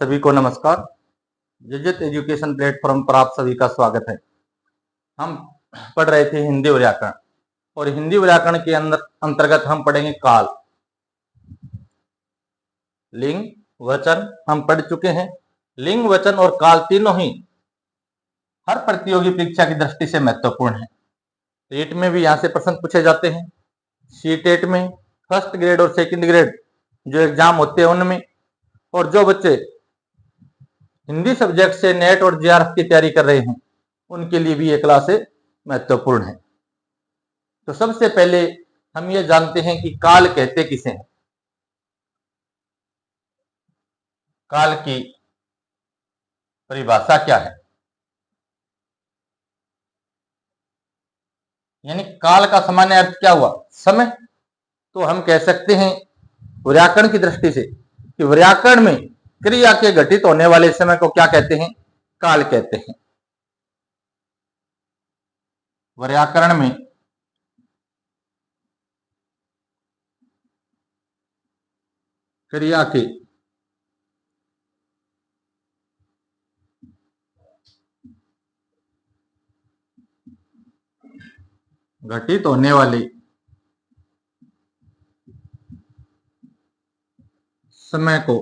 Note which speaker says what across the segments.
Speaker 1: सभी को नमस्कार। जिजित एजुकेशन प्लेटफॉर्म पर आप सभी का स्वागत है। हम पढ़ रहे थे हिंदी व्याकरण और हिंदी व्याकरण के अंतर्गत हम पढ़ेंगे काल। लिंग वचन हम पढ़ चुके हैं। लिंग वचन और काल तीनों ही हर प्रतियोगी परीक्षा की दृष्टि से महत्वपूर्ण है। टेट में भी यहाँ से प्रश्न पूछे जाते हैं। सी टेट में फर्स्ट ग्रेड और सेकंड ग्रेड जो एग्जाम होते हैं उनमें, और जो बच्चे हिंदी सब्जेक्ट से नेट और जेआरएफ की तैयारी कर रहे हैं उनके लिए भी ये क्लास महत्वपूर्ण है। तो सबसे पहले हम ये जानते हैं कि काल कहते किसे हैं। काल की परिभाषा क्या है, यानी काल का सामान्य अर्थ क्या हुआ? समय। तो हम कह सकते हैं व्याकरण की दृष्टि से कि व्याकरण में क्रिया के घटित होने वाले समय को क्या कहते हैं? काल कहते हैं। व्याकरण में क्रिया के घटित होने वाले समय को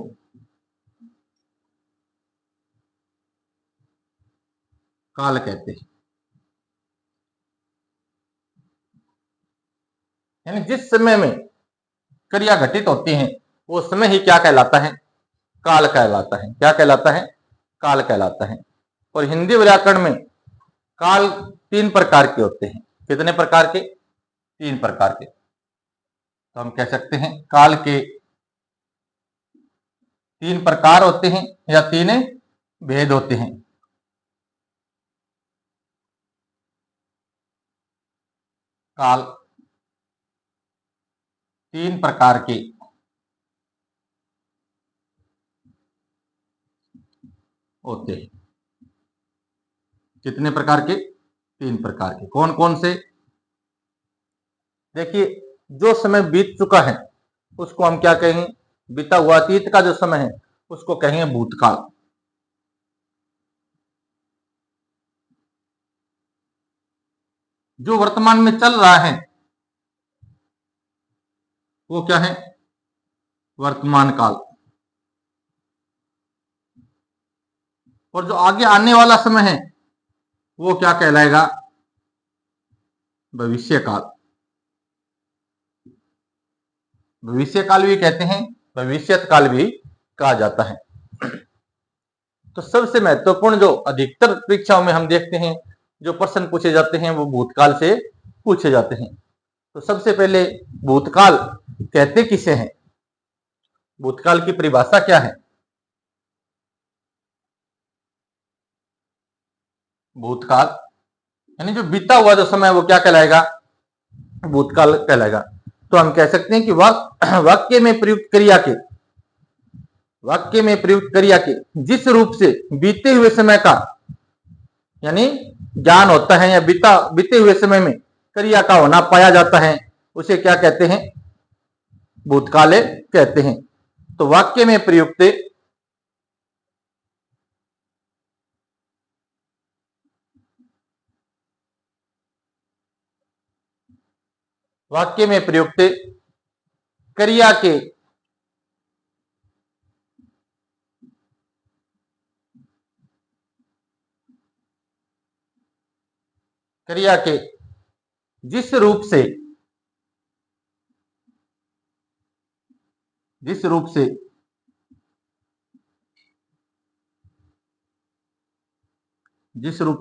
Speaker 1: काल कहते हैं। यानी जिस समय में क्रिया घटित होती है वो समय ही क्या कहलाता है? काल कहलाता है। क्या कहलाता है? काल कहलाता है। और हिंदी व्याकरण में काल 3 प्रकार के होते हैं। कितने प्रकार के? 3 प्रकार के। तो हम कह सकते हैं काल के 3 प्रकार होते हैं या 3 भेद होते हैं। काल 3 प्रकार के होते हैं। कितने प्रकार के? 3 प्रकार के। कौन कौन से? देखिए, जो समय बीत चुका है उसको हम क्या कहेंगे? बीता हुआ अतीत का जो समय है उसको कहेंगे भूतकाल। जो वर्तमान में चल रहा है वो क्या है? वर्तमान काल। और जो आगे आने वाला समय है वो क्या कहलाएगा? भविष्य काल। भविष्य काल भी कहते हैं, भविष्यत काल भी कहा जाता है। तो सबसे महत्वपूर्ण जो अधिकतर परीक्षाओं में हम देखते हैं जो प्रश्न पूछे जाते हैं वो भूतकाल से पूछे जाते हैं। तो सबसे पहले भूतकाल कहते किसे हैं? भूतकाल की परिभाषा क्या है? भूतकाल यानी जो बीता हुआ जो समय वो क्या कहलाएगा? भूतकाल कहलाएगा। तो हम कह सकते हैं कि वाक्य में प्रयुक्त क्रिया के जिस रूप से बीते हुए समय का यानी ज्ञान होता है या बीते हुए समय में क्रिया का होना पाया जाता है उसे क्या कहते हैं? भूतकाल कहते हैं। तो वाक्य में प्रयुक्त क्रिया के जिस रूप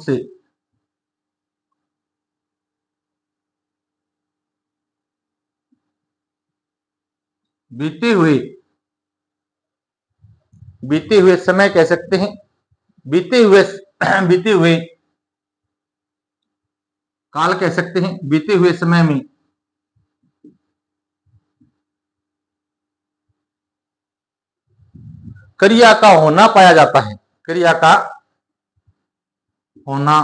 Speaker 1: से बीते हुए समय कह सकते हैं। बीते हुए काल कह सकते हैं। बीते हुए समय में क्रिया का होना पाया जाता है। क्रिया का होना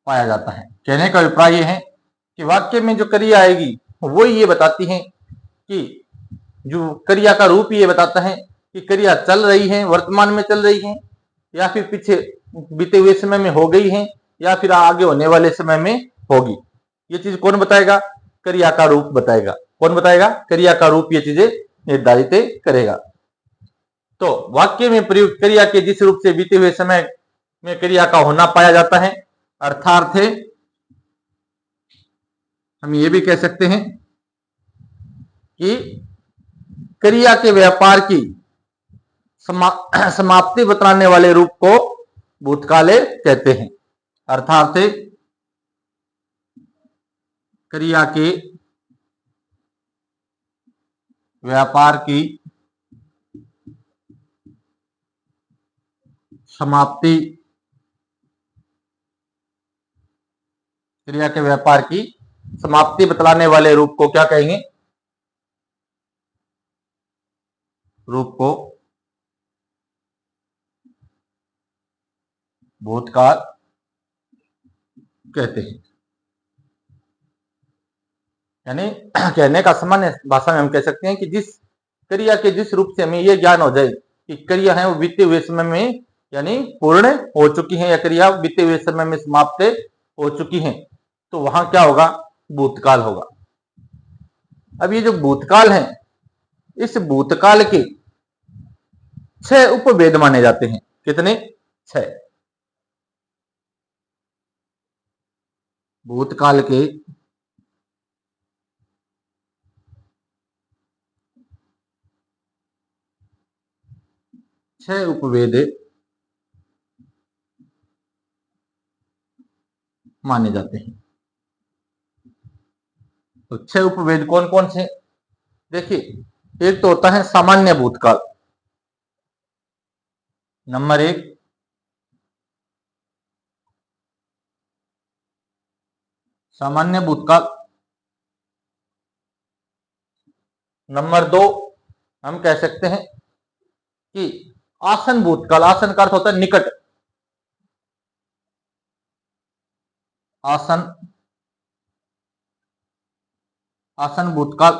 Speaker 1: पाया जाता है। कहने का अभिप्राय यह है कि वाक्य में जो क्रिया आएगी वो ये बताती हैं कि जो क्रिया का रूप ये बताता है कि क्रिया चल रही है, वर्तमान में चल रही है, या फिर पीछे बीते हुए समय में हो गई है, या फिर आगे होने वाले समय में होगी। ये चीज कौन बताएगा? क्रिया का रूप बताएगा। कौन बताएगा? क्रिया का रूप ये चीजें निर्धारित करेगा। तो वाक्य में प्रयुक्त क्रिया के जिस रूप से बीते हुए समय में क्रिया का होना पाया जाता है, अर्थात है हम ये भी कह सकते हैं कि क्रिया के व्यापार की समाप्ति बतलाने वाले रूप को भूतकाल कहते हैं। अर्थात क्रिया के व्यापार की समाप्ति, क्रिया के व्यापार की समाप्ति बतलाने वाले रूप को क्या कहेंगे? रूप को भूतकाल कहते हैं। यानी कहने का सामान्य भाषा में हम कह सकते हैं कि जिस क्रिया के जिस रूप से हमें यह ज्ञान हो जाए कि क्रिया है वो बीते हुए समय में यानी पूर्ण हो चुकी है, या क्रिया बीते हुए समय में समाप्त हो चुकी है, तो वहां क्या होगा? भूतकाल होगा। अब ये जो भूतकाल है, इस भूतकाल के 6 उपभेद माने जाते हैं। कितने? 6। भूतकाल के 6 उपभेद माने जाते हैं। तो 6 उपभेद कौन कौन से? देखिए, एक तो होता है सामान्य भूतकाल। नंबर 1, सामान्य भूतकाल। नंबर 2, हम कह सकते हैं कि आसन भूतकाल। आसन का अर्थ होता है निकट। आसन, आसन भूतकाल।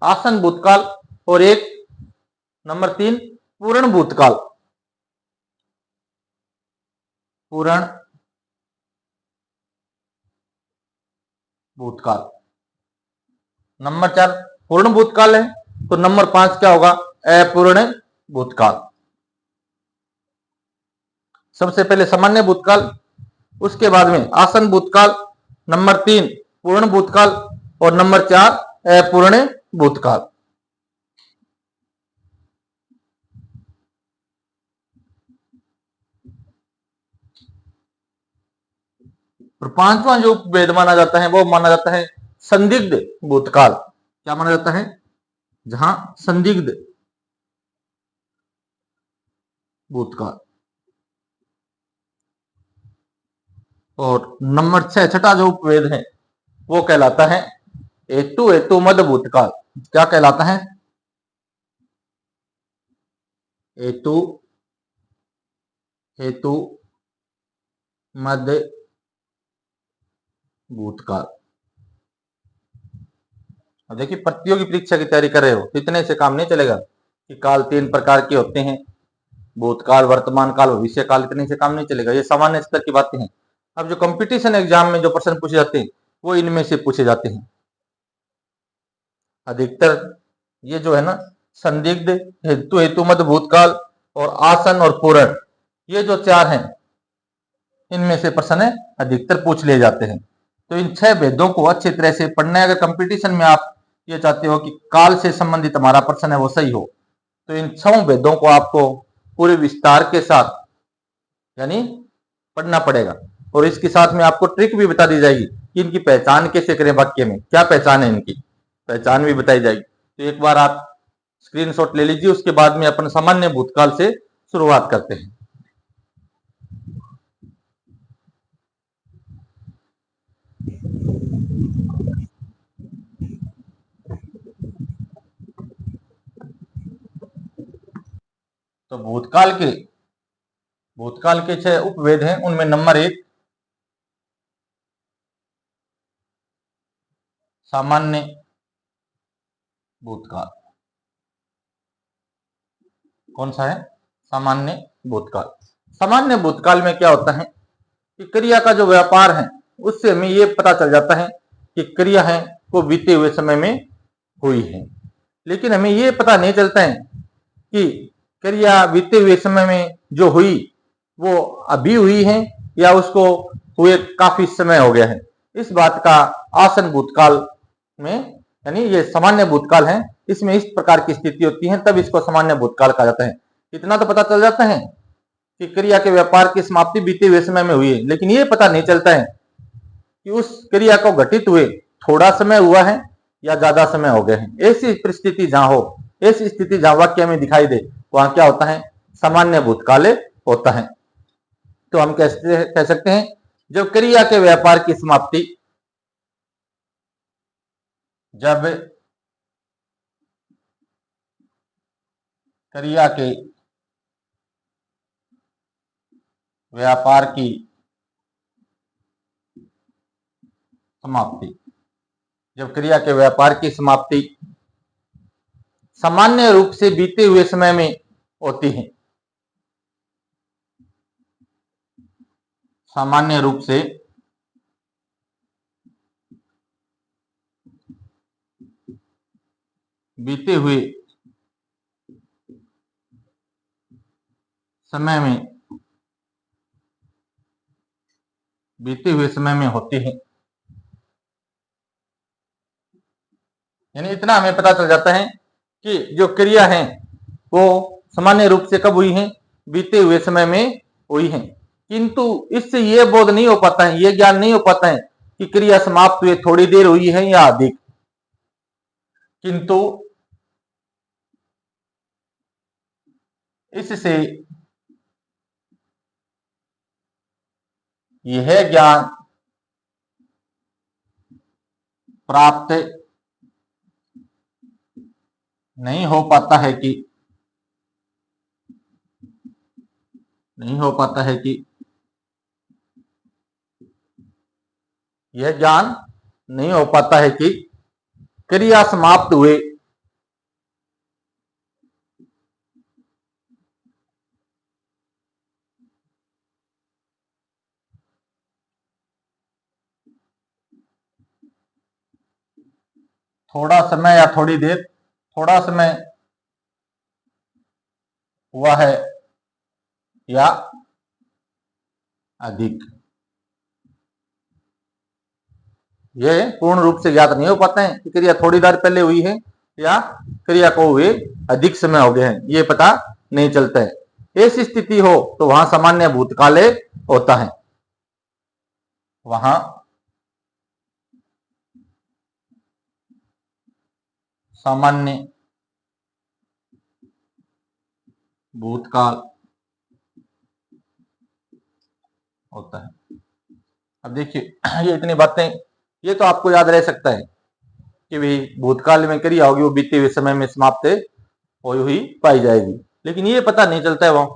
Speaker 1: आसन भूतकाल। और एक नंबर 3, पूर्ण भूतकाल। पूर्ण भूतकाल। नंबर 4 पूर्ण भूतकाल है, तो नंबर 5 क्या होगा? अपूर्ण भूतकाल। सबसे पहले सामान्य भूतकाल, उसके बाद में आसन भूतकाल, नंबर 3 पूर्ण भूतकाल, और नंबर 4 अपूर्ण भूतकाल। और पांचवा जो उपभेद माना जाता है वो माना जाता है संदिग्ध भूतकाल। क्या माना जाता है? जहां संदिग्ध भूतकाल। और नंबर 6 छठा जो उपभेद है वो कहलाता है हेतु हेतु मद भूतकाल। क्या कहलाता है? हेतु हेतु मद भूतकाल। अब देखिए, प्रतियोगी परीक्षा की तैयारी कर रहे हो तो इतने से काम नहीं चलेगा कि काल 3 प्रकार के होते हैं, भूतकाल, वर्तमान काल, भविष्य काल। इतने से काम नहीं चलेगा, ये सामान्य स्तर की बातें हैं। अब जो कंपटीशन एग्जाम में जो प्रश्न पूछे जाते हैं वो इनमें से पूछे जाते हैं अधिकतर। ये जो है ना, संदिग्ध, हेतु हेतु मद भूतकाल और आसन और पूर्ण, ये जो 4 हैं इनमें से प्रश्न अधिकतर पूछ लिए जाते हैं। तो इन 6 भेदों को अच्छी तरह से पढ़ना है। अगर कंपटीशन में आप ये चाहते हो कि काल से संबंधित हमारा प्रश्न है वो सही हो, तो इन 6 भेदों को आपको पूरे विस्तार के साथ यानी पढ़ना पड़ेगा। और इसके साथ में आपको ट्रिक भी बता दी जाएगी कि इनकी पहचान कैसे करें, वाक्य में क्या पहचान है, इनकी पहचान भी बताई जाएगी। तो एक बार आप स्क्रीनशॉट ले लीजिए, उसके बाद में अपन सामान्य भूतकाल से शुरुआत करते हैं। तो भूतकाल के 6 उपभेद हैं। उनमें नंबर 1 सामान्य भूतकाल। कौन सा है? सामान्य भूतकाल। सामान्य भूतकाल में क्या होता है कि क्रिया का जो व्यापार है उससे हमें ये पता चल जाता है कि क्रिया है वो बीते हुए समय में हुई है, लेकिन हमें ये पता नहीं चलता है कि क्रिया बीते हुए समय में जो हुई वो अभी हुई है या उसको हुए काफी समय हो गया है। इस बात का आसन भूतकाल में, यानी ये सामान्य भूतकाल है, इसमें इस प्रकार की स्थिति होती है, तब इसको सामान्य भूतकाल कहा जाता है। इतना तो पता चल जाता है कि क्रिया के व्यापार की समाप्ति बीते हुए समय में हुई है, लेकिन ये पता नहीं चलता है कि उस क्रिया को घटित हुए थोड़ा समय हुआ है या ज्यादा समय हो गया है। ऐसी परिस्थिति जहां हो, ऐसी स्थिति जहां वाक्य में दिखाई दे, वहां क्या होता है? सामान्य भूतकाल होता है। तो हम कैसे कह सकते हैं? जब क्रिया के व्यापार की समाप्ति, जब क्रिया के व्यापार की समाप्ति, जब क्रिया के व्यापार की समाप्ति सामान्य रूप से बीते हुए समय में होती है, सामान्य रूप से बीते हुए समय में, बीते हुए समय में होती है। यानी इतना हमें पता चल जाता है कि जो क्रिया है वो सामान्य रूप से कब हुई है? बीते हुए समय में हुई है। किंतु इससे यह बोध नहीं हो पाता है, यह ज्ञान नहीं हो पाता है कि क्रिया समाप्त हुए थोड़ी देर हुई है या अधिक। किंतु इससे यह ज्ञान प्राप्त नहीं हो पाता है कि, नहीं हो पाता है कि यह ज्ञान नहीं हो पाता है कि क्रिया समाप्त हुए थोड़ा समय या थोड़ी देर, थोड़ा समय हुआ है या अधिक, यह पूर्ण रूप से ज्ञात नहीं हो पाते हैं कि क्रिया थोड़ी देर पहले हुई है या क्रिया को हुए अधिक समय हो गए हैं, ये पता नहीं चलता है। ऐसी स्थिति हो तो वहां सामान्य भूतकाल होता है, वहां सामान्य भूतकाल होता है। अब देखिए ये इतनी बातें, ये तो आपको याद रह सकता है कि भाई भूतकाल में क्रिया होगी वो बीते हुए समय में समाप्त हुई हुई पाई जाएगी, लेकिन ये पता नहीं चलता है वहां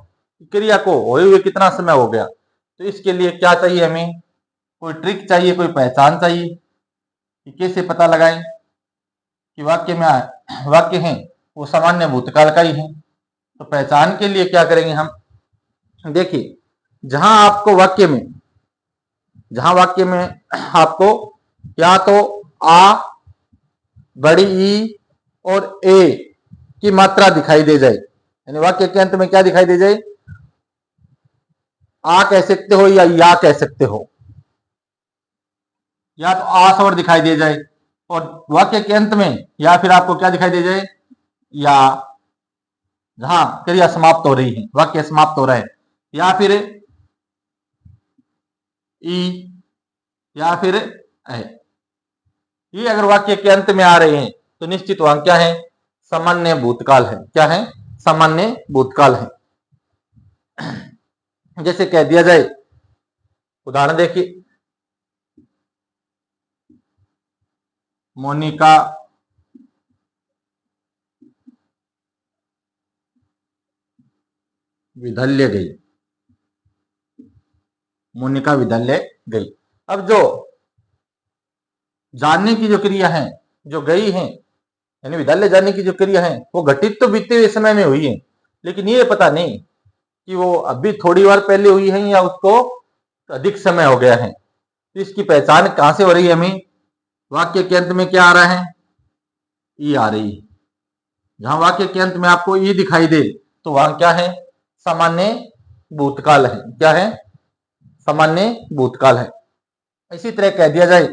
Speaker 1: क्रिया को हुए हुए कितना समय हो गया। तो इसके लिए क्या चाहिए? हमें कोई ट्रिक चाहिए, कोई पहचान चाहिए कि कैसे पता लगाएं कि वाक्य में वाक्य है वो सामान्य भूतकाल का ही है। तो पहचान के लिए क्या करेंगे हम? देखिए, जहां आपको वाक्य में, जहां वाक्य में आपको या तो आ, बड़ी ई और ए की मात्रा दिखाई दे जाए, यानी वाक्य के अंत में क्या दिखाई दे जाए? आ कह सकते हो या कह सकते हो, या तो आ स्वर दिखाई दे जाए और वाक्य के अंत में, या फिर आपको क्या दिखाई दे जाए? या, जहां क्रिया समाप्त हो रही है, वाक्य समाप्त हो रहा है, या फिर ई, या फिर है। ये अगर वाक्य के अंत में आ रहे हैं तो निश्चित वहां क्या है? सामान्य भूतकाल है। क्या है? सामान्य भूतकाल है। जैसे कह दिया जाए, उदाहरण देखिए, मोनिका विद्यालय गई, मोनिका विद्यालय गई। अब जो जाने की जो क्रिया है, जो गई है, यानी विद्यालय जाने की जो क्रिया है, वो घटित तो बीते हुए समय में हुई है, लेकिन ये पता नहीं कि वो अभी थोड़ी बार पहले हुई है या उसको अधिक समय हो गया है। तो इसकी पहचान कहां से हो रही है हमें? वाक्य के अंत में क्या आ रहा है? ई आ रही है। जहां वाक्य के अंत में आपको ई दिखाई दे तो वहां क्या है? सामान्य भूतकाल है। क्या है? सामान्य भूतकाल है। इसी तरह कह दिया जाए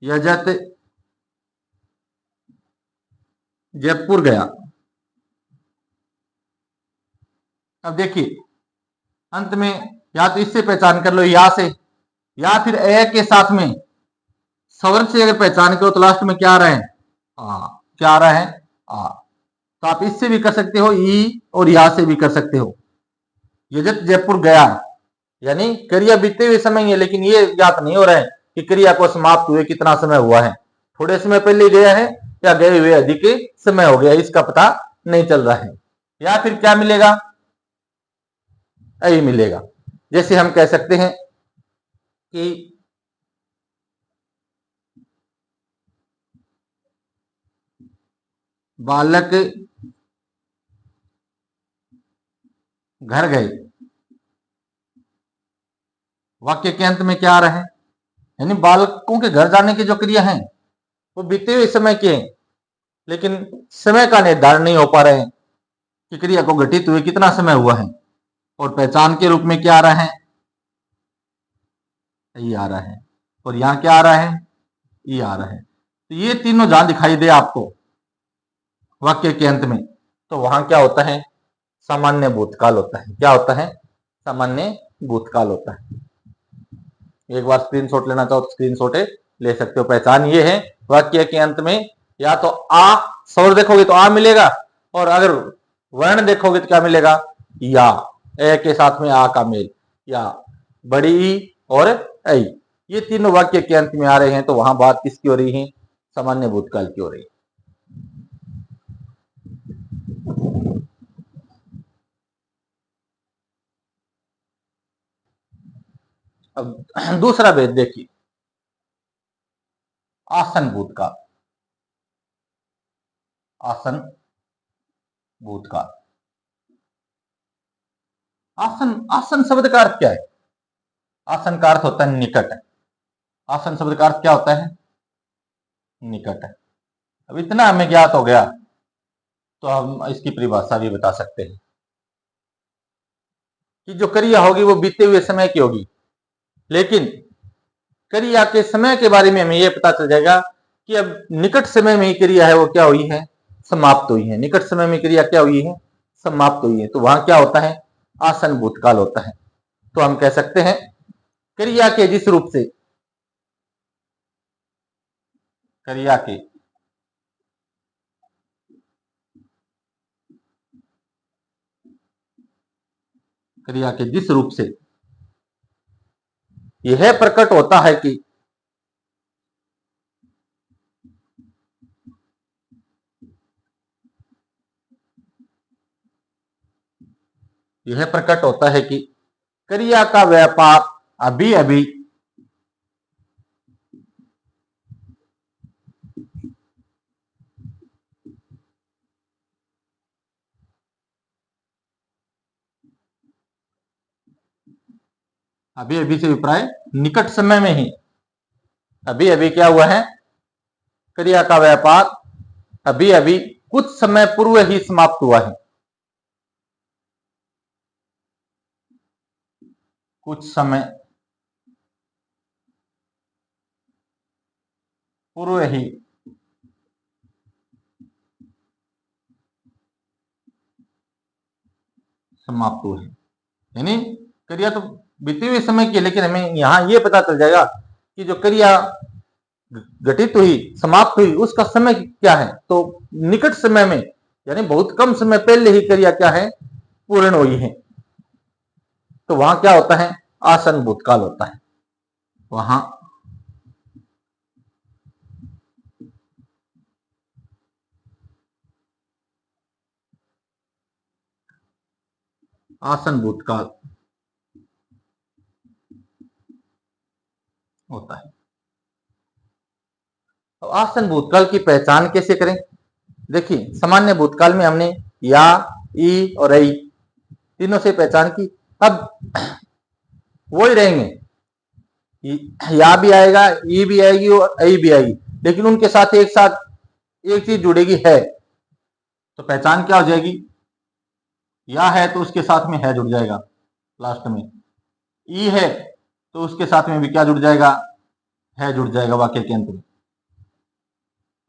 Speaker 1: यजत जयपुर गया। अब देखिए अंत में या तो इससे पहचान कर लो या से, या फिर ए के साथ में स्वर से अगर पहचान करो तो लास्ट में क्या आ रहा है? आ। क्या आ रहा है? आ। तो आप इससे भी कर सकते हो ई, और या से भी कर सकते हो। यजत जयपुर गया यानी क्रिया बीते हुए समय है, लेकिन ये ज्ञात नहीं हो रहा है कि क्रिया को समाप्त हुए कितना समय हुआ है। थोड़े समय पहले गया है या गए हुए अधिक समय हो गया, इसका पता नहीं चल रहा है। या फिर क्या मिलेगा? यही मिलेगा। जैसे हम कह सकते हैं कि बालक घर गए। वाक्य के अंत में क्या आ रहा है? यानी बालकों के घर जाने की जो क्रिया है वो बीते हुए समय के हैं, लेकिन समय का निर्धारण नहीं हो पा रहे हैं कि क्रिया को घटित हुए कितना समय हुआ है। और पहचान के रूप में क्या आ रहा है? ये आ रहा है। और यहां क्या आ रहा है? ये आ रहा है। तो ये तीनों जहां दिखाई दे आपको वाक्य के अंत में, तो वहां क्या होता है? सामान्य भूतकाल होता है। क्या होता है? सामान्य भूतकाल होता है। एक बार स्क्रीनशॉट लेना चाहो तो स्क्रीनशॉट ले सकते हो। पहचान ये है वाक्य के अंत में या तो आ स्वर देखोगे तो आ मिलेगा, और अगर वर्ण देखोगे तो क्या मिलेगा? या। ए के साथ में आ का मेल, या बड़ी ई और ऐ, ये तीनों वाक्य के अंत में आ रहे हैं, तो वहां बात किसकी हो रही है? सामान्य भूतकाल की हो रही है। अब दूसरा भेद देखिए, आसन भूतकाल। आसन भूतकाल। आसन, आसन शब्द का अर्थ क्या है? आसन का अर्थ होता है निकट। आसन शब्द का अर्थ क्या होता है? निकट। अब इतना हमें ज्ञात हो गया तो हम इसकी परिभाषा भी बता सकते हैं कि जो क्रिया होगी वो बीते हुए समय की होगी, लेकिन क्रिया के समय के बारे में हमें यह पता चल जाएगा कि अब निकट समय में ही क्रिया है वो क्या हुई है? समाप्त हुई है। निकट समय में क्रिया क्या हुई है? समाप्त हुई है। तो वहां क्या होता है? आसन भूतकाल होता है। तो हम कह सकते हैं क्रिया के जिस रूप से, क्रिया के क्रिया के जिस रूप से यह प्रकट होता है कि यह प्रकट होता है कि क्रिया का व्यापार अभी अभी अभी अभी से अभिप्राय निकट समय में ही, अभी अभी क्या हुआ है? क्रिया का व्यापार अभी अभी कुछ समय पूर्व ही समाप्त हुआ है। कुछ समय पूर्व ही समाप्त हुए हैं। यानी क्रिया तो बीते हुए समय की, लेकिन हमें यहां यह पता चल जाएगा कि जो क्रिया घटित हुई, समाप्त हुई, उसका समय क्या है? तो निकट समय में, यानी बहुत कम समय पहले ही क्रिया क्या है? पूर्ण हुई है। तो वहां क्या होता है? आसन भूतकाल होता है। वहां आसन भूतकाल होता है। तो आसन भूतकाल की पहचान कैसे करें? देखिए, सामान्य भूतकाल में हमने या, ई और ऐ तीनों से पहचान की। अब वो ही रहेंगे, या भी आएगा, ई भी आएगी और ऐ भी आएगी, लेकिन उनके साथ एक चीज जुड़ेगी, है। तो पहचान क्या हो जाएगी? या है तो उसके साथ में है जुड़ जाएगा लास्ट में, ई है तो उसके साथ में भी क्या जुड़ जाएगा? है जुड़ जाएगा वाक्य के अंत में।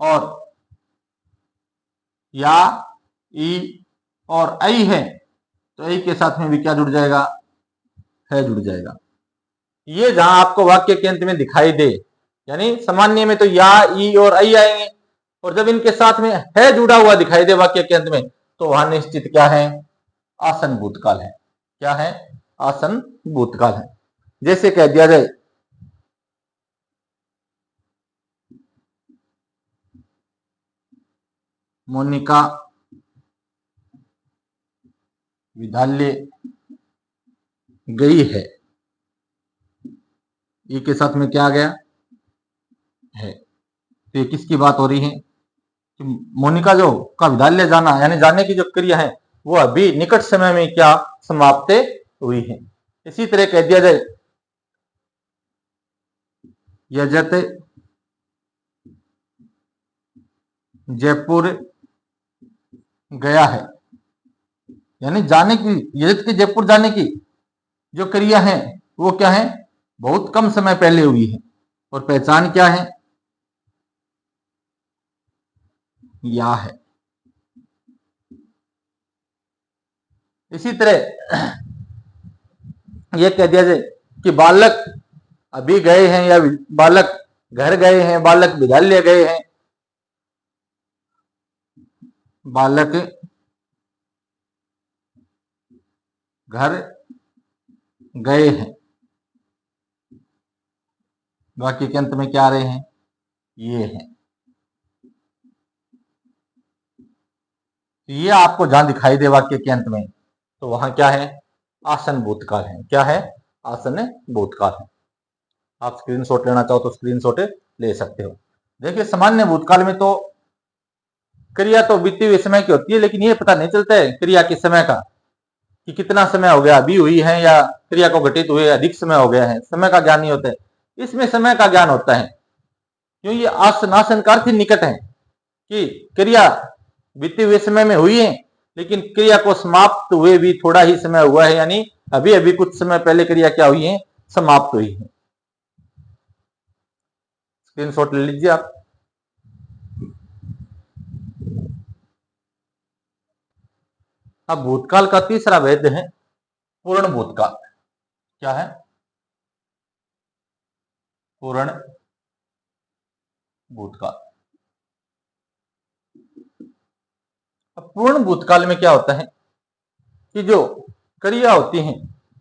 Speaker 1: और या, ई और ऐ है तो ऐ के साथ में भी क्या जुड़ जाएगा? है जुड़ जाएगा। ये जहां आपको वाक्य के अंत में दिखाई दे, यानी सामान्य में तो या, ई और ऐ आएंगे, और जब इनके साथ में है जुड़ा हुआ दिखाई दे वाक्य के अंत में, तो वहां निश्चित क्या है? आसन भूतकाल है। क्या है? आसन भूतकाल है। जैसे कह दिया जाए, मोनिका विद्यालय गई है, ई के साथ में क्या आ गया? है। तो ये किसकी बात हो रही है? कि मोनिका जो का विद्यालय जाना, यानी जाने की जो क्रिया है, वो अभी निकट समय में क्या समाप्त हुई है। इसी तरह कह दिया जाए, यजत जयपुर गया है, यानी जाने की, यजत के जयपुर जाने की जो क्रिया है वो क्या है? बहुत कम समय पहले हुई है। और पहचान क्या है? या है। इसी तरह यह कह दिया जाए कि बालक अभी गए हैं, या बालक घर गए हैं, बालक विद्यालय गए हैं। बालक घर गए हैं, वाक्य के अंत में क्या आ रहे हैं? ये है। ये आपको जहां दिखाई दे वाक्य के अंत में, तो वहां क्या है? आसन भूतकाल है। क्या है? आसन भूतकाल है। आप स्क्रीनशॉट लेना चाहो तो स्क्रीनशॉट ले सकते हो। देखिए, सामान्य भूतकाल में तो क्रिया तो बीते हुए समय की होती है, लेकिन ये पता नहीं चलता है क्रिया के समय का, कि कितना समय हो गया, अभी हुई है या क्रिया को घटित हुए अधिक समय हो गया है। समय का ज्ञान नहीं होता है, इसमें समय का ज्ञान होता है। क्यों? ये आसन, आसन का अर्थ ही निकट है, कि क्रिया बीते हुए समय में हुई है, लेकिन क्रिया को समाप्त हुए भी थोड़ा ही समय हुआ है, यानी अभी अभी कुछ समय पहले क्रिया क्या हुई है? समाप्त हुई है। स्क्रीनशॉट ले लीजिए आप। अब भूतकाल का तीसरा भेद है पूर्ण भूतकाल। क्या है? पूर्ण भूतकाल। अब पूर्ण भूतकाल में क्या होता है कि जो क्रिया होती है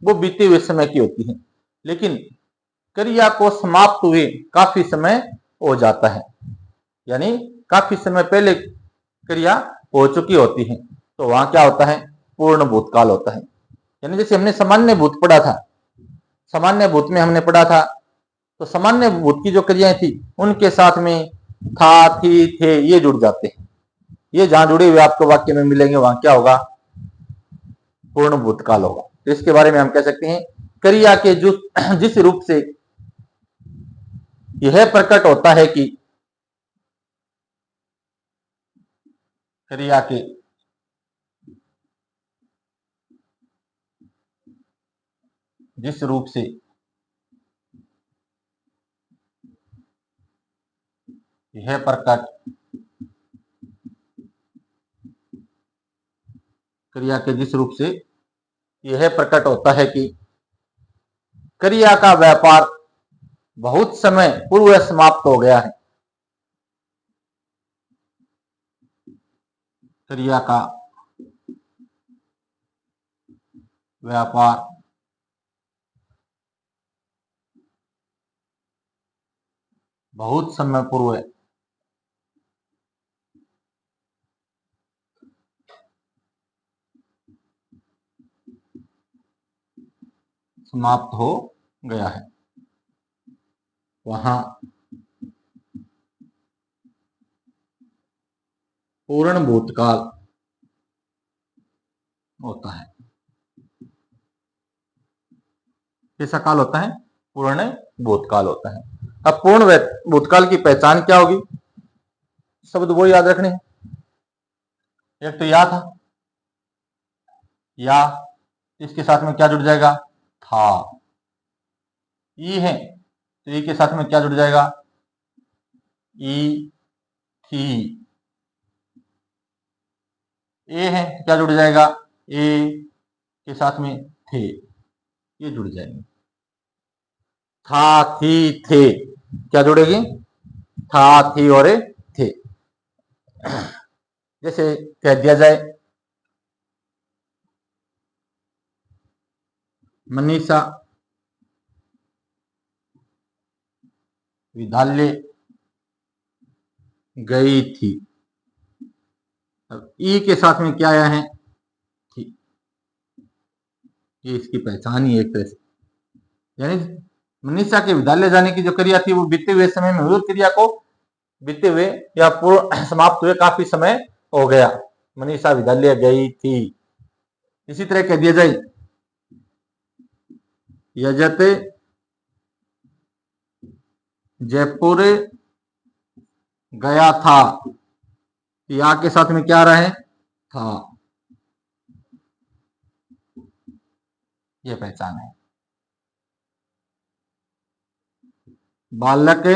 Speaker 1: वो बीते हुए समय की होती है, लेकिन क्रिया को समाप्त हुए काफी समय हो जाता है, यानी काफी समय पहले क्रिया हो चुकी होती है। तो वहां क्या होता है? पूर्ण भूतकाल होता है। यानी जैसे हमने सामान्य भूत पढ़ा था, सामान्य भूत में हमने पढ़ा था, तो सामान्य भूत की जो क्रियाएं थी उनके साथ में था, थी, थे ये जुड़ जाते हैं। ये जहां जुड़े हुए आपको वाक्य में मिलेंगे, वहां क्या होगा? पूर्ण भूतकाल होगा। तो इसके बारे में हम कह सकते हैं, क्रिया के जिस रूप से यह प्रकट होता है कि क्रिया के जिस रूप से यह प्रकट क्रिया के जिस रूप से यह प्रकट होता है कि क्रिया का व्यापार बहुत समय पूर्व समाप्त हो गया है। क्रिया का व्यापार बहुत समय पूर्व समाप्त हो गया है। वहां पूर्ण भूतकाल होता है। कैसा काल होता है? पूर्ण भूतकाल होता है। अब पूर्ण भूतकाल की पहचान क्या होगी? शब्द वो याद रखने हैं। एक तो या था, या इसके साथ में क्या जुड़ जाएगा? था। ई है तो ई के साथ में क्या जुड़ जाएगा? ई, थी। ए है क्या जुड़ जाएगा? ए के साथ में थे, ये जुड़ जाएंगे। था, थी, थे क्या जुड़ेगी? था, थी और थे। जैसे कह दिया जाए मनीषा विद्यालय गई थी। अब ई के साथ में क्या आया है? थी। ये इसकी पहचान ही एक तरह से, यानी मनीषा के विद्यालय जाने की जो क्रिया थी वो बीते हुए समय में हुई, क्रिया को बीते हुए या पूर्ण समाप्त हुए काफी समय हो गया। मनीषा विद्यालय गई थी। इसी तरह कह दिया जाए यजत जयपुर गया था। या के साथ में क्या आ रहा है? था। यह पहचान है। बालक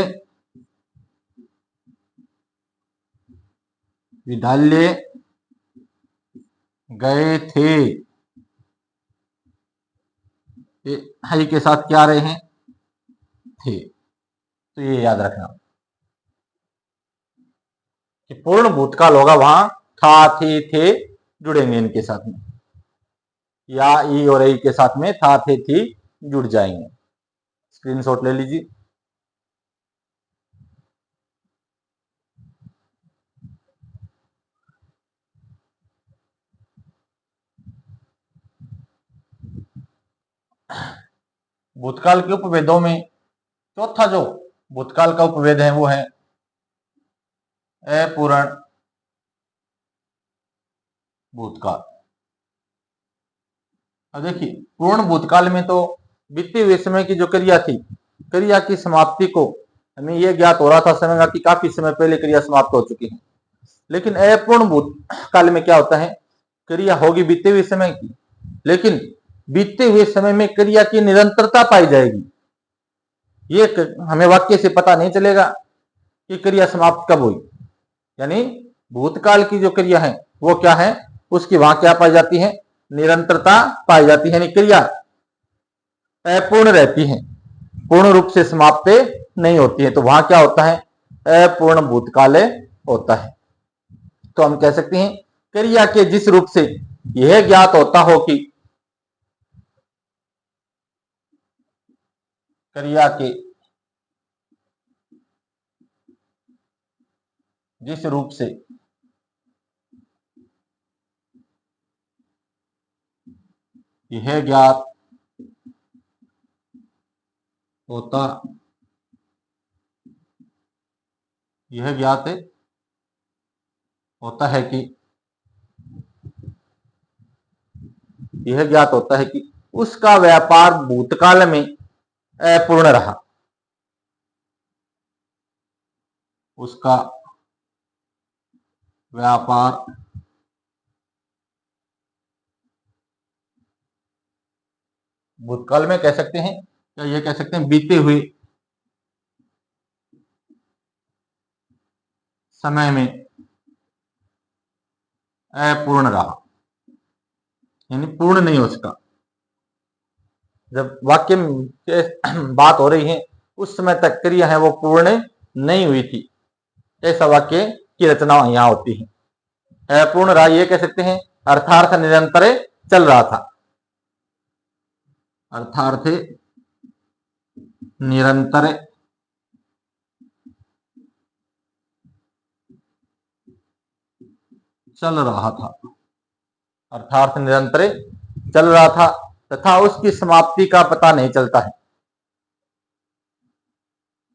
Speaker 1: विद्यालय गए थे। हई के साथ क्या आ रहे हैं? थे। तो ये याद रखना कि पूर्ण भूतकाल होगा वहां था, थे, थे जुड़ेंगे इनके साथ में, या ई और ई के साथ में था, थे, थी जुड़ जाएंगे। स्क्रीनशॉट ले लीजिए। भूतकाल के उपवेदों में चौथा जो भूतकाल का उपवेद है वो है अपूर्ण भूतकाल। अब देखिए पूर्ण भूतकाल में तो बीते हुए समय की जो क्रिया थी, क्रिया की समाप्ति को हमें यह ज्ञात हो रहा था समय का कि काफी समय पहले क्रिया समाप्त हो चुकी है। लेकिन अपूर्ण भूतकाल में क्या होता है? क्रिया होगी बीते हुए समय की, लेकिन बीते हुए समय में क्रिया की निरंतरता पाई जाएगी। ये हमें वाक्य से पता नहीं चलेगा कि क्रिया समाप्त कब हुई। यानी भूतकाल की जो क्रिया है वो क्या है? उसकी वहां क्या पाई जाती है? निरंतरता पाई जाती है। यानी क्रिया अपूर्ण रहती है, पूर्ण रूप से समाप्त नहीं होती है। तो वहां क्या होता है? अपूर्ण भूतकाल होता है। तो हम कह सकते हैं क्रिया के जिस रूप से यह ज्ञात होता हो कि क्रिया के जिस रूप से यह ज्ञात होता, यह ज्ञात होता है कि यह ज्ञात होता है कि उसका व्यापार भूतकाल में अपूर्ण रहा। उसका व्यापार भूतकाल में कह सकते हैं या ये कह सकते हैं बीते हुए समय में अपूर्ण रहा, यानी पूर्ण नहीं हो सका। जब वाक्य के बात हो रही है उस समय तक क्रिया है वो पूर्ण नहीं हुई थी, ऐसा वाक्य की रचना यहां होती है। अपूर्ण रहा ये कह सकते हैं अर्थार्थ निरंतर चल रहा था। अर्थार्थ निरंतर चल रहा था, अर्थार्थ निरंतर चल रहा था तथा उसकी समाप्ति का पता नहीं चलता है।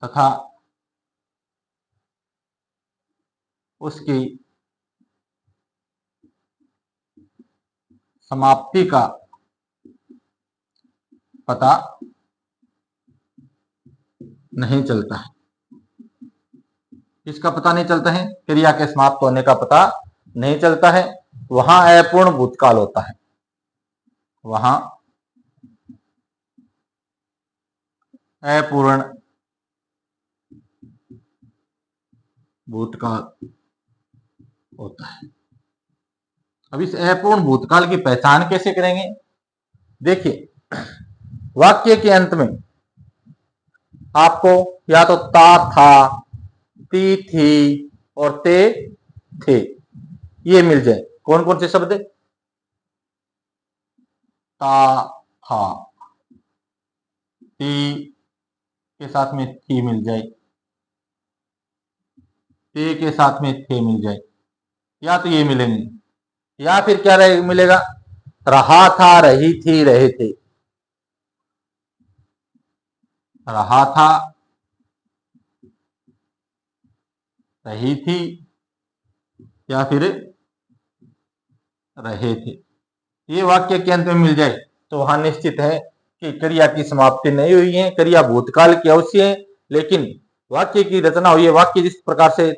Speaker 1: तथा उसकी समाप्ति का पता नहीं चलता है। इसका पता नहीं चलता है, क्रिया के समाप्त होने का पता नहीं चलता है। वहां अपूर्ण भूतकाल होता है, वहां अपूर्ण भूतकाल होता है। अब इस अपूर्ण भूतकाल की पहचान कैसे करेंगे? देखिए, वाक्य के अंत में आपको या तो ता था, ती थी और ते थे ये मिल जाए। कौन कौन से शब्द? ता था, ती के साथ में थी मिल जाए, ते के साथ में थे मिल जाए, या तो ये मिलेंगे, या फिर क्या मिलेगा? रहा था, रही थी, रहे थे। रहा था, रही थी, या फिर रहे थे। ये वाक्य के अंत में मिल जाए तो वहां निश्चित है कि क्रिया की समाप्ति नहीं हुई है, क्रिया भूतकाल की अवश्य है, लेकिन वाक्य की रचना हुई है, वाक्य जिस प्रकार से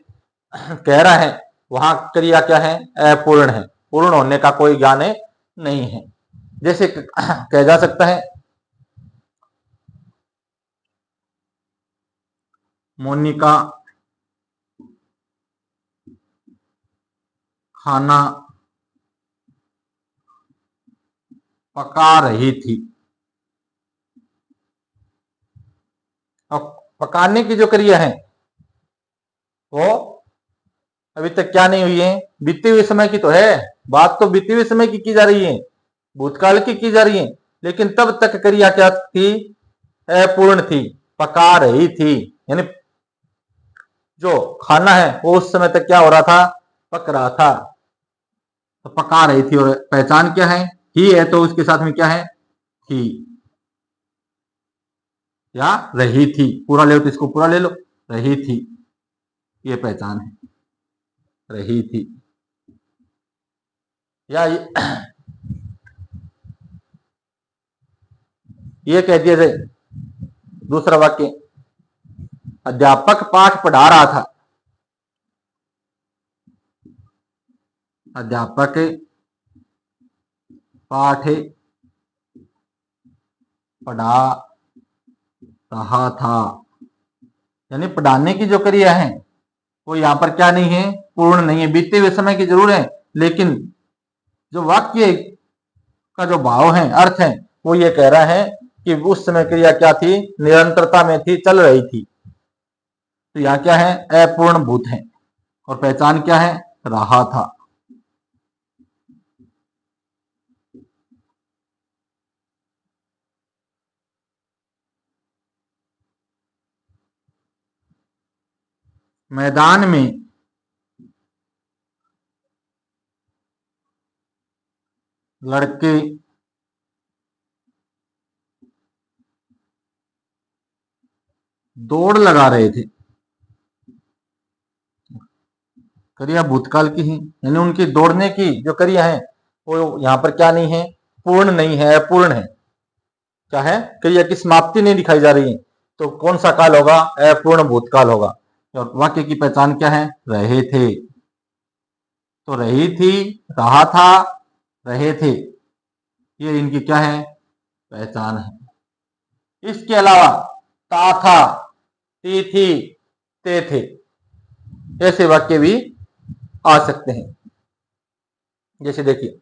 Speaker 1: कह रहा है वहां क्रिया क्या है? अपूर्ण है, पूर्ण होने का कोई ज्ञान नहीं है। जैसे कहा जा सकता है, मोनिका खाना पका रही थी। अब पकाने की जो क्रिया है वो अभी तक क्या नहीं हुई है? बीते हुए समय की तो है, बात तो बीते हुए समय की जा रही है, भूतकाल की जा रही है, लेकिन तब तक क्रिया क्या थी? अपूर्ण थी, पका रही थी। यानी जो खाना है वो उस समय तक क्या हो रहा था? पक रहा था, तो पका रही थी। और पहचान क्या है? ही है, तो उसके साथ में क्या है? थी या रही थी। पूरा ले तो इसको पूरा ले लो, रही थी, ये पहचान है, रही थी। या ये कह दिया जाए दूसरा वाक्य, अध्यापक पाठ पढ़ा रहा था। अध्यापक पाठ पढ़ा रहा था। यानी पढ़ाने की जो क्रिया है वो यहां पर क्या नहीं है? पूर्ण नहीं है, बीते हुए समय की जरूर है, लेकिन जो वाक्य का जो भाव है, अर्थ है, वो ये कह रहा है कि उस समय क्रिया क्या थी? निरंतरता में थी, चल रही थी। तो यहां क्या है? अपूर्ण भूत है। और पहचान क्या है? रहा था। मैदान में लड़के दौड़ लगा रहे थे। क्रिया भूतकाल की ही, यानी उनकी दौड़ने की जो क्रिया है वो यहां पर क्या नहीं है? पूर्ण नहीं है, अपूर्ण है। क्या है? क्रिया की समाप्ति नहीं दिखाई जा रही है, तो कौन सा काल होगा? अपूर्ण भूतकाल होगा। और वाक्य की पहचान क्या है? रहे थे। तो रही थी, रहा था, रहे थे, ये इनकी क्या है? पहचान है। इसके अलावा ता था, ती थी, ते थे, ऐसे वाक्य भी आ सकते हैं। जैसे देखिए,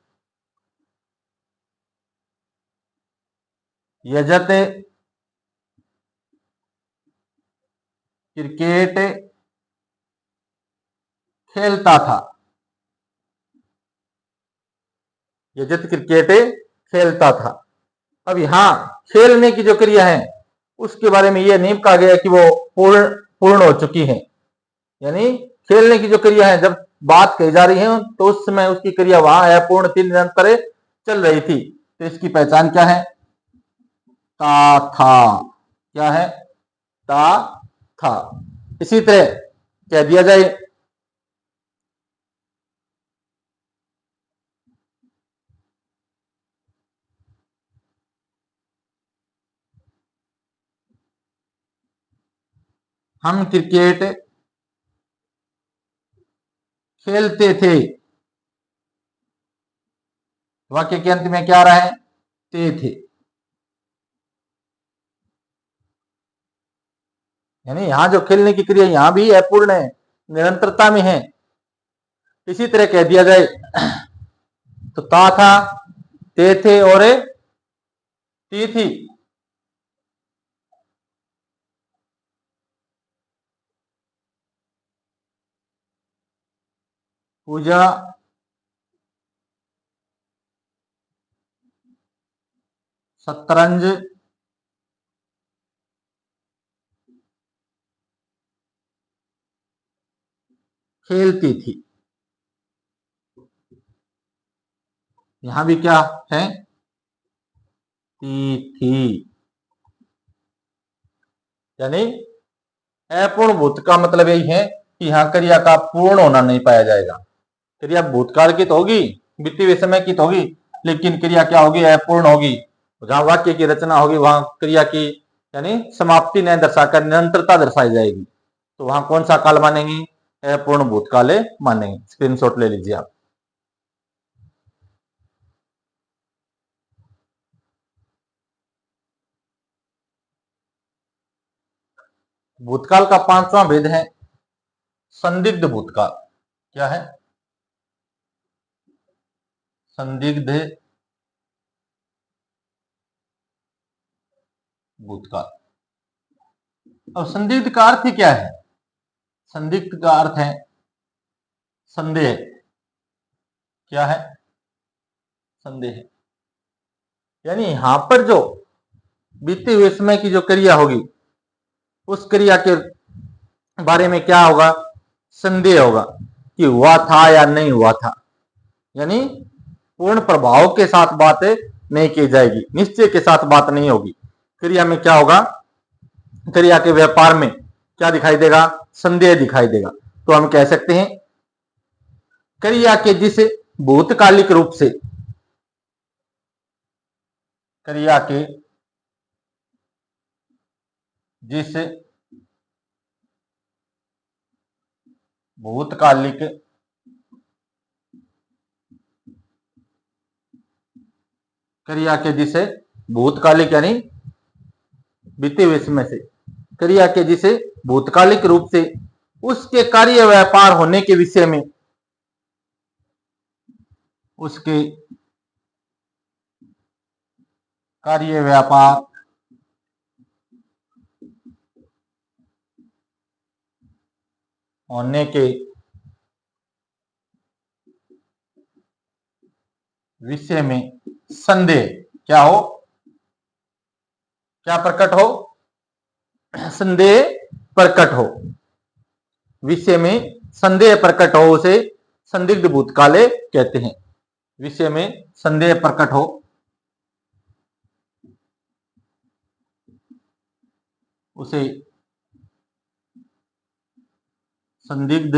Speaker 1: यजत क्रिकेट खेलता था। यजत क्रिकेट खेलता था। अब यहां खेलने की जो क्रिया है उसके बारे में यह नहीं कहा गया कि वो पूर्ण पूर्ण हो चुकी है। यानी खेलने की जो क्रिया है, जब बात कही जा रही है तो उस समय उसकी क्रिया वहां है, पूर्ण थी, निरंतर चल रही थी। तो इसकी पहचान क्या है? ता था। क्या है? ता था। इसी तरह कह दिया जाए हम क्रिकेट खेलते थे। वाक्य के अंत में क्या आ रहा है? ते थे, यानी यहां जो खेलने की क्रिया यहां भी अपूर्ण है, निरंतरता में है। इसी तरह कह दिया जाए तो ता था, ते थे और ती थी। पूजा शतरंज खेलती थी। यहां भी क्या है? थी, यानी अपूर्ण भूत का मतलब यही है कि यहां क्रिया का पूर्ण होना नहीं पाया जाएगा। क्रिया भूतकाल की तो होगी, बीते हुए समय की तो होगी, लेकिन क्रिया क्या होगी? अपूर्ण होगी। जहां वाक्य की रचना होगी वहां क्रिया की यानी समाप्ति न दर्शाकर निरंतरता दर्शाई जाएगी, तो वहां कौन सा काल मानेंगे? अपूर्ण भूतकाल मानेंगे। स्क्रीनशॉट ले लीजिए आप। भूतकाल का पांचवां भेद है संदिग्ध भूतकाल। क्या है? संदिग्ध भूतकाल। अब संदिग्ध का अर्थ क्या है? संदिग्ध का अर्थ है संदेह। क्या है? संदेह। यानी यहां पर जो बीते हुए समय की जो क्रिया होगी उस क्रिया के बारे में क्या होगा? संदेह होगा कि हुआ था या नहीं हुआ था। यानी पूर्ण प्रभाव के साथ बात नहीं की जाएगी, निश्चय के साथ बात नहीं होगी। क्रिया में क्या होगा? क्रिया के व्यापार में क्या दिखाई देगा? संदेह दिखाई देगा। तो हम कह सकते हैं क्रिया के जिस भूतकालिक रूप से, क्रिया के जिस भूतकालिक क्रिया के जिसे भूतकालिक यानी बीते हुए समय से, क्रिया के जिसे भूतकालिक रूप से उसके कार्य व्यापार होने के विषय में, उसके कार्य व्यापार होने के विषय में संदेह क्या हो? क्या प्रकट हो? संदेह प्रकट हो। विषय में संदेह प्रकट हो उसे संदिग्ध भूतकाल कहते हैं। विषय में संदेह प्रकट हो उसे संदिग्ध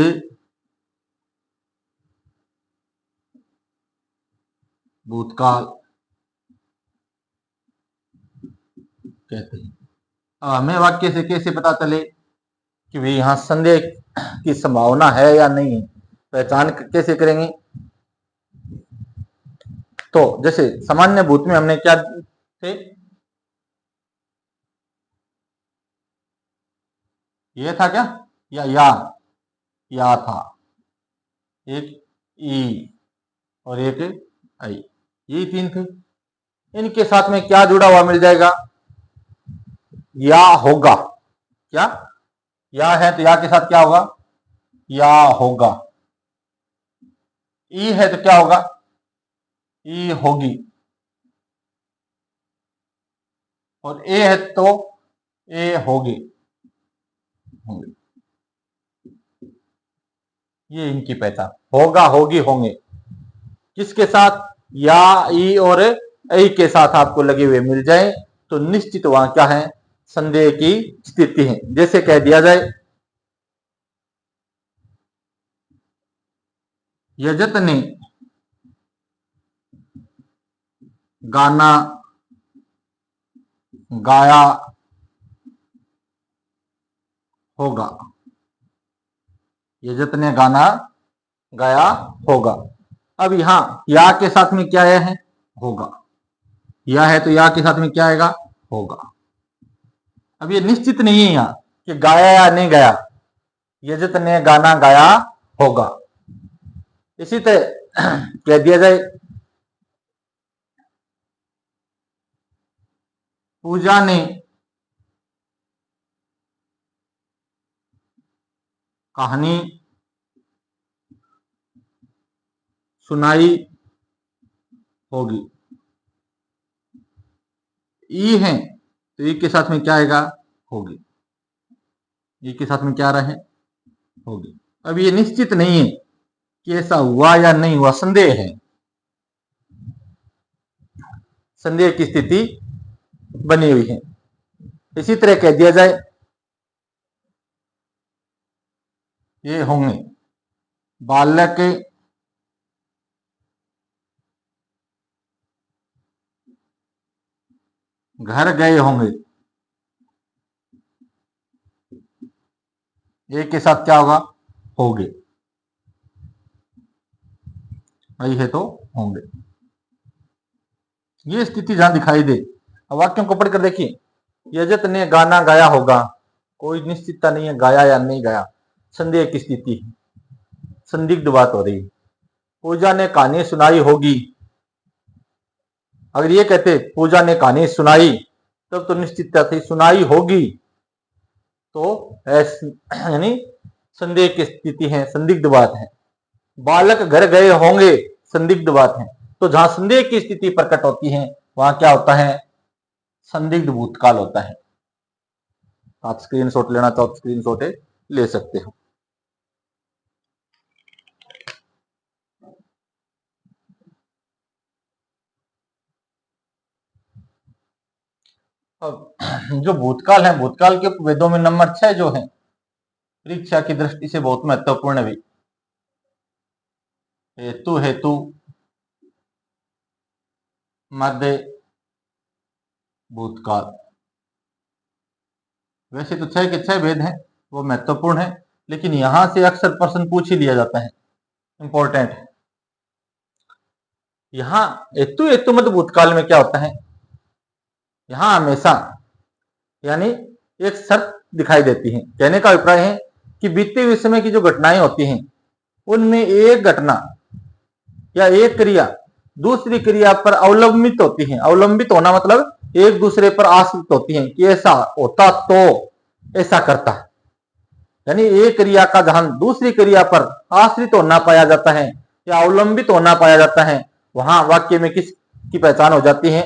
Speaker 1: भूतकाल कहते हैं। अब हमें वाक्य से कैसे पता चले कि भाई यहां संदेह की संभावना है या नहीं है? पहचान कैसे करेंगे? तो जैसे सामान्य भूत में हमने क्या थे? ये था क्या? या था। एक ई और एक आई, ये तीन थे। इनके साथ में क्या जुड़ा हुआ मिल जाएगा? या होगा। क्या? या है तो या के साथ क्या होगा? या होगा। ई है तो क्या होगा? ई होगी। और ए है तो ए होगी। ये इनकी पहचान। होगा, होगी, होंगे किसके साथ? या, ई और ऐ के साथ आपको लगे हुए मिल जाए तो निश्चित वहां क्या है? संदेह की स्थिति है। जैसे कह दिया जाए यजत ने गाना गाया होगा, यजत ने गाना गाया होगा। अब यहां या के साथ में क्या है? होगा। या है तो या के साथ में क्या आएगा? होगा। अब ये निश्चित नहीं है यहां कि गाया या नहीं गाया, यजत ने गाना गाया होगा। इसी तरह कह दिया जाए पूजा ने कहानी सुनाई होगी। ई है तो ई के साथ में क्या आएगा? होगी। ई के साथ में क्या रहे? होगी। अब ये निश्चित नहीं है कि ऐसा हुआ या नहीं हुआ, संदेह है, संदेह की स्थिति बनी हुई है। इसी तरह कह दिया जाए ये होंगे बालक घर गए होंगे, एक के साथ क्या होगा? होंगे। वही है तो होंगे। ये स्थिति जहां दिखाई दे, अब वाक्यों को पढ़कर देखिए। यजत ने गाना गाया होगा, कोई निश्चितता नहीं है गाया या नहीं गाया, संदेह की स्थिति है, संदिग्ध बात हो रही। पूजा ने कहानी सुनाई होगी, अगर ये कहते पूजा ने कहानी सुनाई तब तो निश्चितता थी, सुनाई होगी तो यानी संदेह की स्थिति है, संदिग्ध बात है। बालक घर गए होंगे, संदिग्ध बात है। तो जहां संदेह की स्थिति प्रकट होती है वहां क्या होता है? संदिग्ध भूतकाल होता है। आप स्क्रीनशॉट लेना चाहो तो स्क्रीनशॉट ले सकते हो। अब जो भूतकाल है, भूतकाल के वेदों में नंबर 6 जो है परीक्षा की दृष्टि से बहुत महत्वपूर्ण भी। हेतु हेतु मध्य भूतकाल। वैसे तो 6 के 6 भेद हैं, वो महत्वपूर्ण है, लेकिन यहां से अक्सर प्रश्न पूछ ही लिया जाता है, इंपॉर्टेंट है। यहां हेतु हेतु मध्य भूतकाल में क्या होता है? यहां हमेशा यानी एक शर्त दिखाई देती है। कहने का अभिप्राय है कि बीते हुए समय की जो घटनाएं होती हैं उनमें एक घटना या एक क्रिया दूसरी क्रिया पर अवलंबित होती है। अवलंबित होना मतलब एक दूसरे पर आश्रित होती है कि ऐसा होता तो ऐसा करता है। यानी एक क्रिया का जहां दूसरी क्रिया पर आश्रित होना पाया जाता है या अवलंबित होना पाया जाता है, वहां वाक्य में किस की पहचान हो जाती है?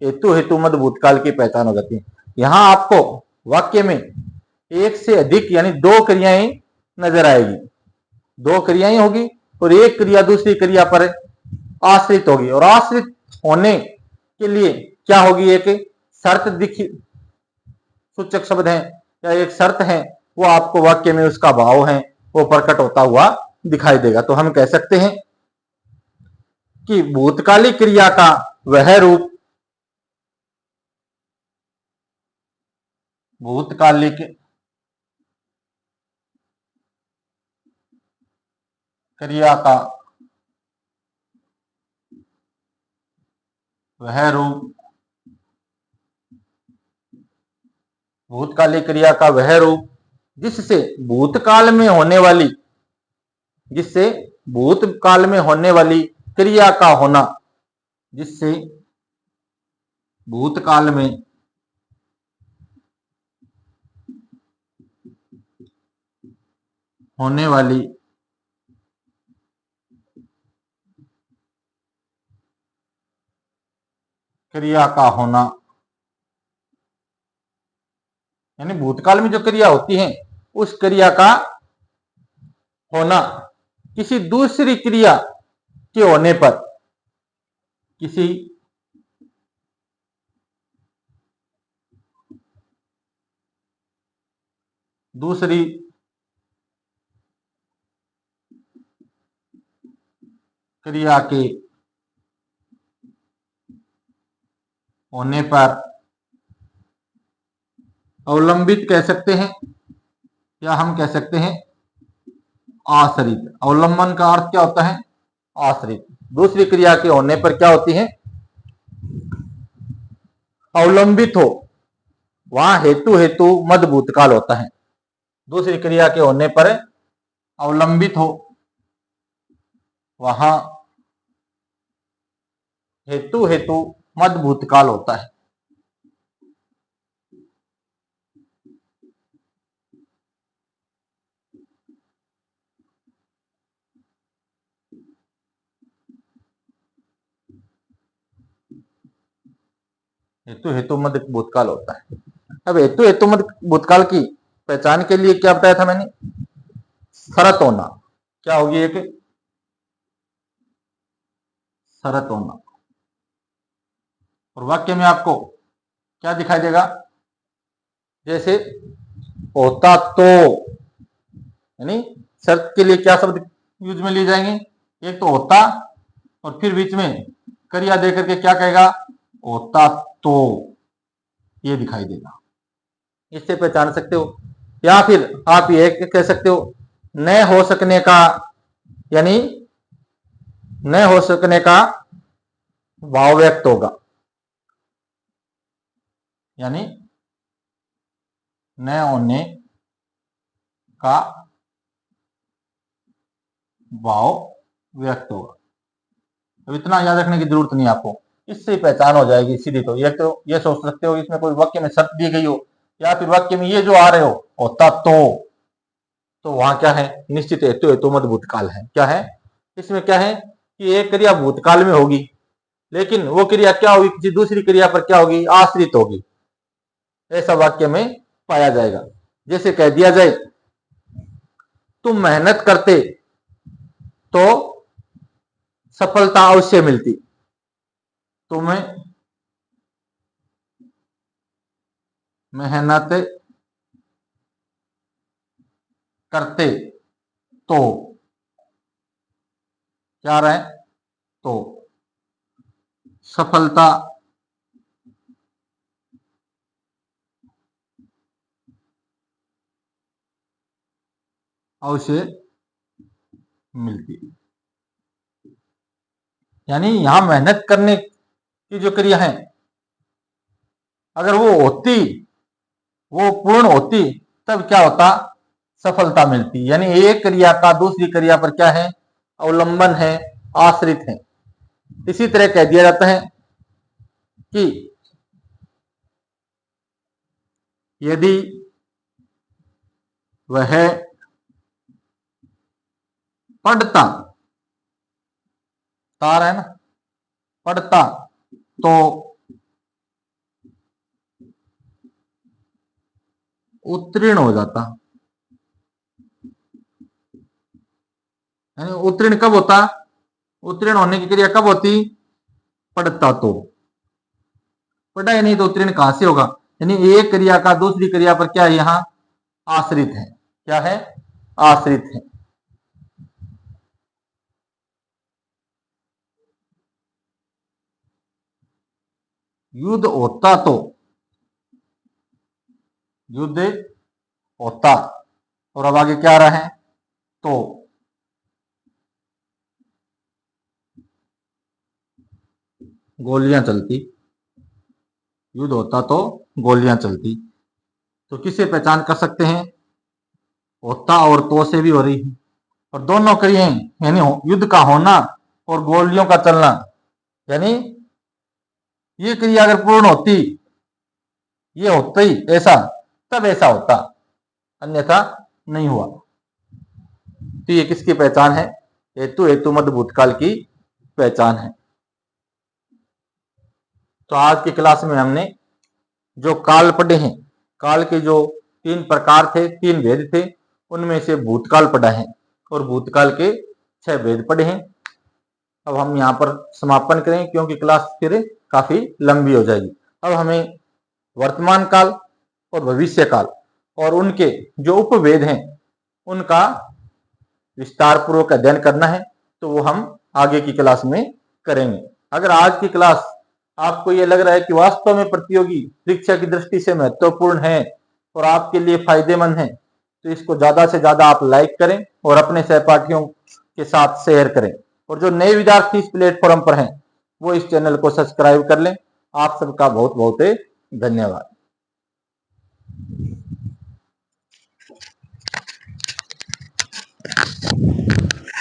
Speaker 1: हेतु हेतु मध्य भूतकाल की पहचान हो जाती है। यहां आपको वाक्य में एक से अधिक यानी दो क्रियाएं नजर आएगी, दो क्रियाएं होगी और एक क्रिया दूसरी क्रिया पर आश्रित होगी। और आश्रित होने के लिए क्या होगी? एक शर्त दिखी सूचक शब्द है या एक शर्त है, वो आपको वाक्य में उसका भाव है वो प्रकट होता हुआ दिखाई देगा। तो हम कह सकते हैं कि भूतकालिक क्रिया का वह रूप, भूतकालिक क्रिया का वह रूप, भूतकालिक क्रिया का वह रूप जिससे भूतकाल में होने वाली, जिससे भूतकाल में होने वाली क्रिया का होना, जिससे भूतकाल में होने वाली क्रिया का होना, यानी भूतकाल में जो क्रिया होती है उस क्रिया का होना किसी दूसरी क्रिया के होने पर, किसी दूसरी क्रिया के होने पर अवलंबित कह सकते हैं, या हम कह सकते हैं आश्रित। अवलंबन का अर्थ क्या होता है? आश्रित। दूसरी क्रिया के होने पर क्या होती है? अवलंबित हो, वहां हेतु हेतु मद भूतकाल होता है। दूसरी क्रिया के होने पर अवलंबित हो, वहां हेतु हेतु मद भूतकाल होता है। हेतु हेतु मद भूतकाल होता है। अब हेतु हेतु मद भूतकाल की पहचान के लिए क्या बताया था मैंने? शरत होना। क्या होगी? एक शरत होना। और वाक्य में आपको क्या दिखाई देगा? जैसे होता तो, यानी शर्त के लिए क्या शब्द यूज में लिए जाएंगे? एक तो होता, और फिर बीच में क्रिया देकर के क्या कहेगा? होता तो, ये दिखाई देगा। इससे पहचान सकते हो। या फिर आप ये कह सकते हो, न हो सकने का, यानी न हो सकने का भाव व्यक्त होगा, यानी न होने का भाव व्यक्त होगा। तो इतना याद रखने की जरूरत नहीं आपको, इससे पहचान हो जाएगी सीधी। तो ये सोच सकते हो इसमें कोई वाक्य में शर्त दी गई हो, या फिर वाक्य में ये जो आ रहे हो होता तो वहां क्या है? निश्चित हेतु हेतु मद भूतकाल है। क्या है इसमें? क्या है कि एक क्रिया भूतकाल में होगी, लेकिन वो क्रिया क्या होगी? किसी दूसरी क्रिया पर क्या होगी? आश्रित होगी। ऐसा वाक्य में पाया जाएगा। जैसे कह दिया जाए, तुम मेहनत करते तो सफलता अवश्य मिलती। तुम्हें मेहनत करते तो, क्या रहे? तो सफलता अवश्य मिलती। यानी यहां मेहनत करने की जो क्रिया है, अगर वो होती, वो पूर्ण होती, तब क्या होता? सफलता मिलती। यानी एक क्रिया का दूसरी क्रिया पर क्या है? अवलंबन है, आश्रित है। इसी तरह कह दिया जाता है कि यदि वह पढ़ता, तार है ना, पढ़ता तो उत्तीर्ण हो जाता। यानी उत्तीर्ण कब होता? उत्तीर्ण होने की क्रिया कब होती? पढ़ता तो। पढ़ा ही नहीं तो उत्तीर्ण कहां से होगा? यानी एक क्रिया का दूसरी क्रिया पर क्या है? यहां आश्रित है। क्या है? आश्रित है। युद्ध होता तो, युद्ध होता, और अब आगे क्या आ रहा है? तो गोलियां चलती। युद्ध होता तो गोलियां चलती। तो किसे पहचान कर सकते हैं? होता और तो से भी हो रही है, और दोनों क्रियाएं, यानी युद्ध का होना और गोलियों का चलना, यानी ये क्रिया अगर पूर्ण होती, ये होता ही ऐसा, तब ऐसा होता, अन्यथा नहीं हुआ। तो ये किसकी पहचान है? हेतु हेतु मद भूतकाल की पहचान है। तो आज की क्लास में हमने जो काल पढ़े हैं, काल के जो 3 प्रकार थे, 3 भेद थे, उनमें से भूतकाल पढ़ा है, और भूतकाल के 6 भेद पढ़े हैं। अब हम यहाँ पर समापन करें, क्योंकि क्लास फिर काफी लंबी हो जाएगी। अब हमें वर्तमान काल और भविष्य काल और उनके जो उपवेद हैं उनका विस्तार पूर्वक अध्ययन करना है, तो वो हम आगे की क्लास में करेंगे। अगर आज की क्लास आपको ये लग रहा है कि वास्तव में प्रतियोगी परीक्षा की दृष्टि से महत्वपूर्ण है और आपके लिए फायदेमंद है, तो इसको ज्यादा से ज्यादा आप लाइक करें और अपने सहपाठियों के साथ शेयर करें। और जो नए विद्यार्थी इस प्लेटफॉर्म पर हैं वो इस चैनल को सब्सक्राइब कर लें। आप सबका बहुत बहुत धन्यवाद।